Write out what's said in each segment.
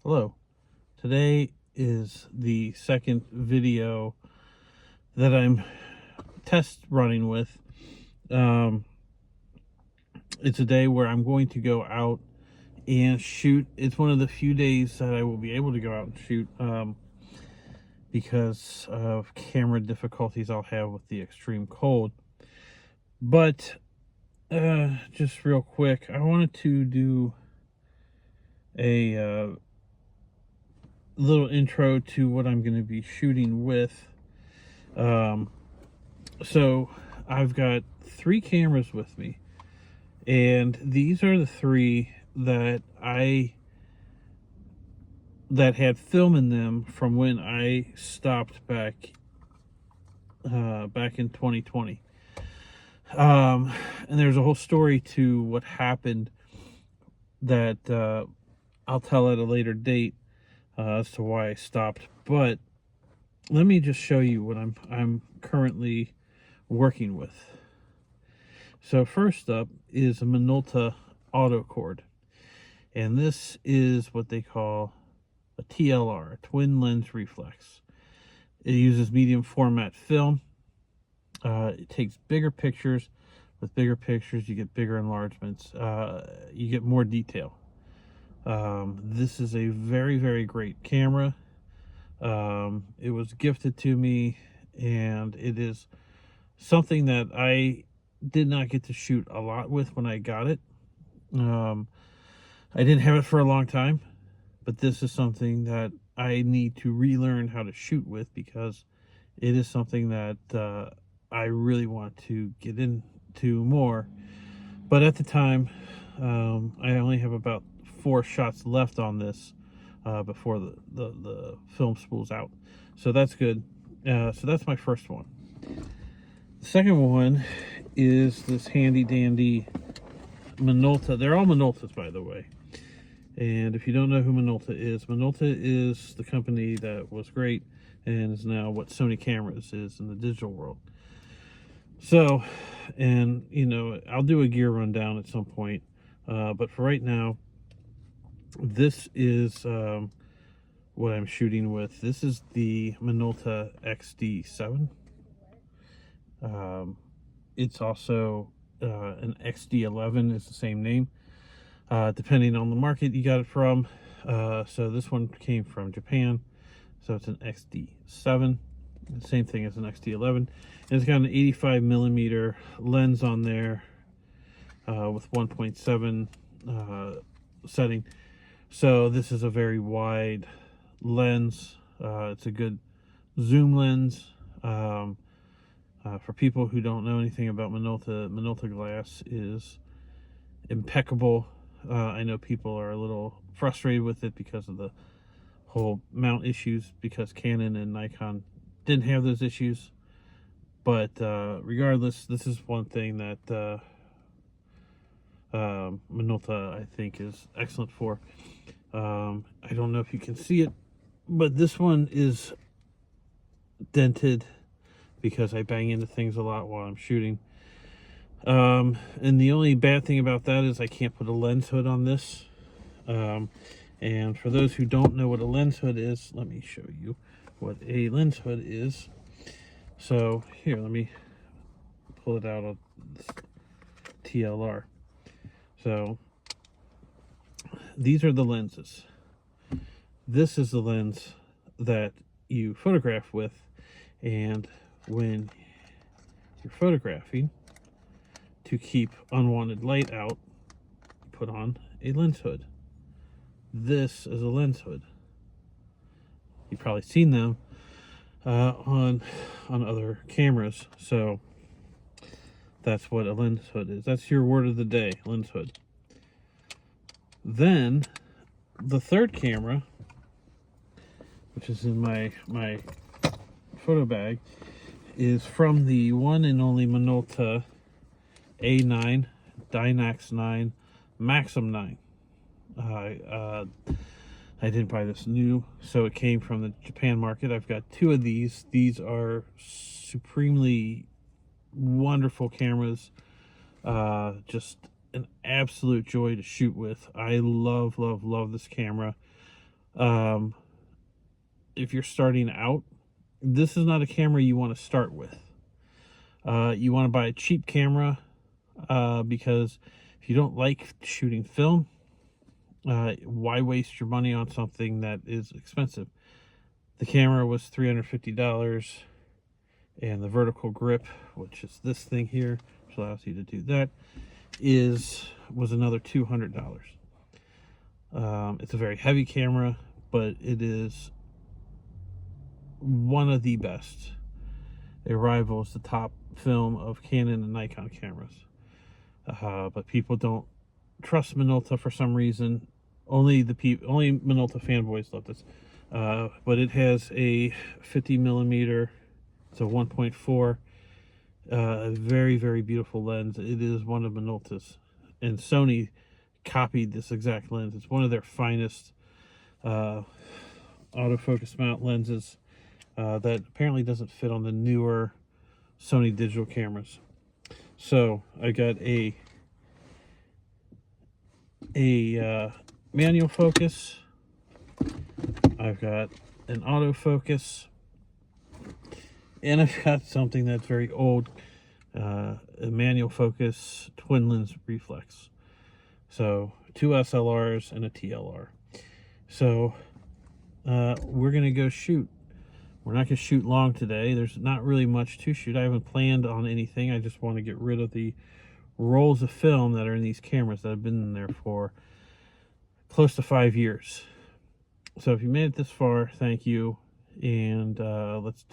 Hello. Today is the second video that I'm test running with. Um, it's a day where I'm going to go out and shoot. It's one of the few days that I will be able to go out and shoot because of camera difficulties I'll have with the extreme cold. But just real quick, I wanted to do a little intro to what I'm going to be shooting with. So I've got 3 cameras with me, and these are the 3 that had film in them from when I stopped back in 2020. And there's a whole story to what happened that I'll tell at a later date as to why I stopped. But let me just show you what I'm currently working with. So first up is a Minolta Autocord, and this is what they call a TLR, a twin lens reflex. It uses medium format film. It takes bigger pictures. With bigger pictures, you get bigger enlargements. You get more detail. This is a very, very great camera. It was gifted to me, and it is something that I did not get to shoot a lot with when I got it. I didn't have it for a long time, but this is something that I need to relearn how to shoot with because it is something that I really want to get into more. But at the time, I only have about 4 shots left on this before the film spools out. So that's good. So that's my first one. The second one is this handy dandy Minolta. They're all Minoltas, by the way. And if you don't know who Minolta is the company that was great and is now what Sony Cameras is in the digital world. So, and I'll do a gear rundown at some point. But for right now, this is what I'm shooting with. This is the Minolta XD7. It's also an XD11 is the same name, depending on the market you got it from. So this one came from Japan, so it's an XD7, the same thing as an XD11, and it's got an 85 millimeter lens on there with 1.7 setting. So this is a very wide lens. It's a good zoom lens. For people who don't know anything about Minolta glass is impeccable. I know people are a little frustrated with it because of the whole mount issues, because Canon and Nikon didn't have those issues. But regardless, this is one thing that Minolta I think is excellent for. I don't know if you can see it, but this one is dented because I bang into things a lot while I'm shooting. And the only bad thing about that is I can't put a lens hood on this. And for those who don't know what a lens hood is, let me show you what a lens hood is. So here, let me pull it out of this TLR. So these are the lenses. This is the lens that you photograph with, and when you're photographing, to keep unwanted light out, put on a lens hood. This is a lens hood. You've probably seen them on other cameras. So that's what a lens hood is. That's your word of the day, lens hood. Then the third camera, which is in my photo bag, is from the one and only Minolta A9, Dynax 9, Maxim 9. I didn't buy this new, so it came from the Japan market. I've got 2 of these. These are supremely wonderful cameras. Just an absolute joy to shoot with. I love this camera. Um, if you're starting out, this is not a camera you want to start with. You want to buy a cheap camera because if you don't like shooting film, why waste your money on something that is expensive? The camera was $350, and the vertical grip, which is this thing here, which allows you to do that, was another $200. It's a very heavy camera, but it is one of the best. It rivals the top film of Canon and Nikon cameras. But people don't trust Minolta for some reason. Only Minolta fanboys love this. But it has a 50 millimeter, it's a 1.4, very, very beautiful lens. It is one of Minolta's, and Sony copied this exact lens. It's one of their finest autofocus mount lenses that apparently doesn't fit on the newer Sony digital cameras. So I got a manual focus. I've got an autofocus, and I've got something that's very old, a manual focus twin lens reflex. So 2 SLRs and a TLR. So we're gonna go shoot. We're not gonna shoot long today. There's not really much to shoot. I haven't planned on anything. I just want to get rid of the rolls of film that are in these cameras that have been in there for close to 5 years. So if you made it this far, thank you, and let's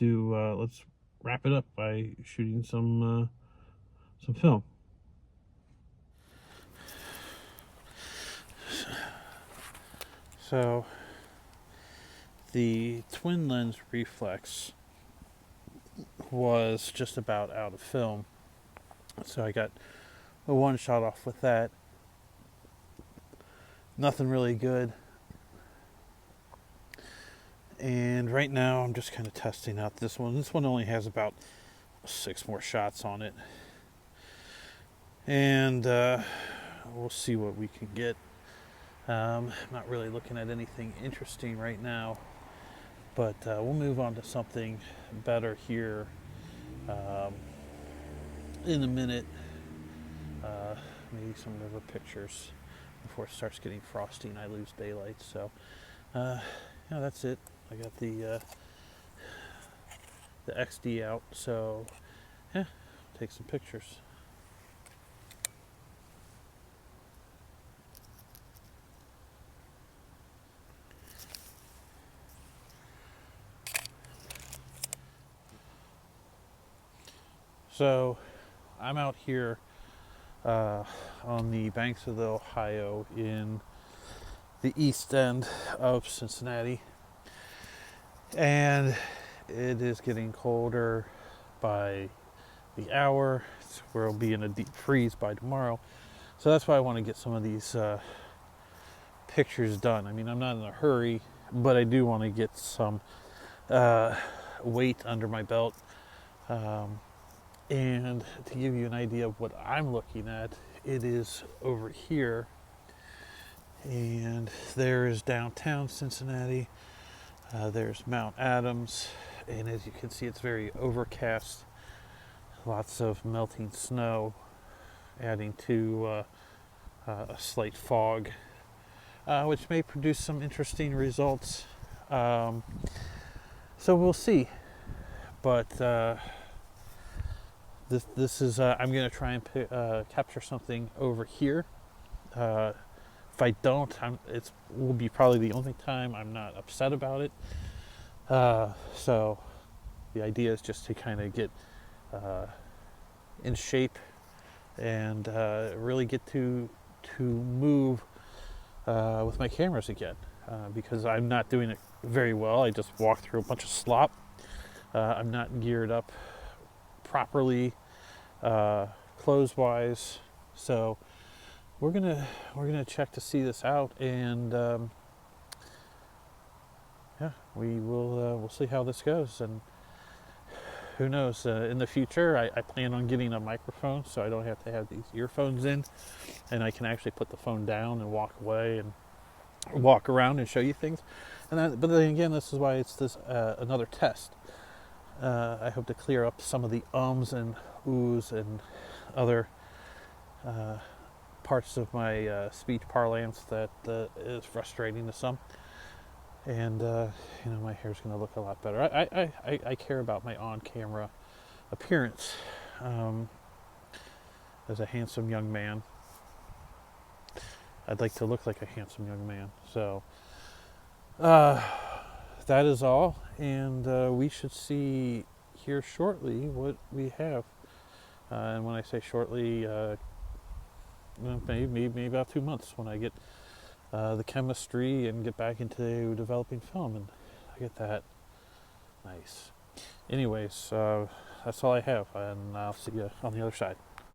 wrap it up by shooting some film. So the twin lens reflex was just about out of film, so I got a one shot off with that. Nothing really good. And right now I'm just kind of testing out this one. This one only has about 6 more shots on it. And we'll see what we can get. I'm not really looking at anything interesting right now, but we'll move on to something better here in a minute. Maybe some river pictures before it starts getting frosty and I lose daylight. So that's it. I got the XD out, so take some pictures. So I'm out here on the banks of the Ohio in the east end of Cincinnati, and it is getting colder by the hour. We'll be in a deep freeze by tomorrow, so that's why I want to get some of these pictures done. I mean, I'm not in a hurry, but I do want to get some weight under my belt. And to give you an idea of what I'm looking at, it is over here, and there is downtown Cincinnati. There's Mount Adams, and as you can see, it's very overcast. Lots of melting snow, adding to a slight fog, which may produce some interesting results. So we'll see. But this is I'm going to try and capture something over here. If I don't, it will be probably the only time I'm not upset about it. So the idea is just to kind of get in shape and really get to move with my cameras again, because I'm not doing it very well. I just walked through a bunch of slop. I'm not geared up properly clothes wise, so we're gonna check to see this out, and we'll see how this goes. And who knows, in the future I plan on getting a microphone so I don't have to have these earphones in, and I can actually put the phone down and walk away and walk around and show you things. But then again, this is why it's this another test. I hope to clear up some of the ums and oohs and other parts of my speech parlance that is frustrating to some. And my hair's going to look a lot better. I care about my on-camera appearance as a handsome young man. I'd like to look like a handsome young man. So that is all, and we should see here shortly what we have. And when I say shortly, maybe about 2 months, when I get the chemistry and get back into developing film, and I get that. Nice. Anyways, that's all I have, and I'll see you on the other side.